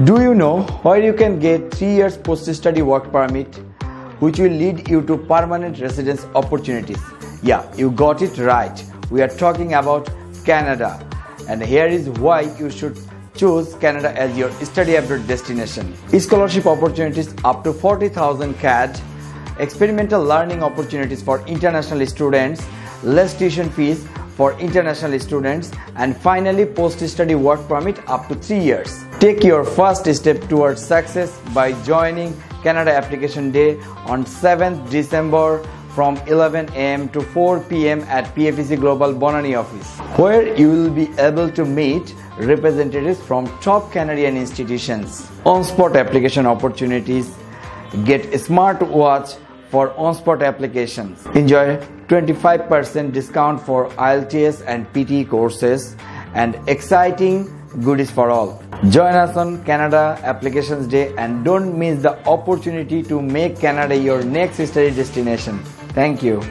Do you know where you can get 3 years post-study work permit, which will lead you to permanent residence opportunities? Yeah, you got it right. We are talking about Canada, and here is why you should choose Canada as your study abroad destination. Scholarship opportunities up to 40,000 CAD, experimental learning opportunities for international students, less tuition fees for international students, and finally post-study work permit up to 3 years. Take your first step towards success by joining Canada Application Day on 7th December from 11 a.m. to 4 p.m. at PFEC Global Bonani office, where you will be able to meet representatives from top Canadian institutions. On-spot application opportunities. Get a smartwatch for on-spot applications. Enjoy 25% discount for IELTS and PT courses and exciting goodies for all. Join us on Canada Applications Day and don't miss the opportunity to make Canada your next study destination. Thank you.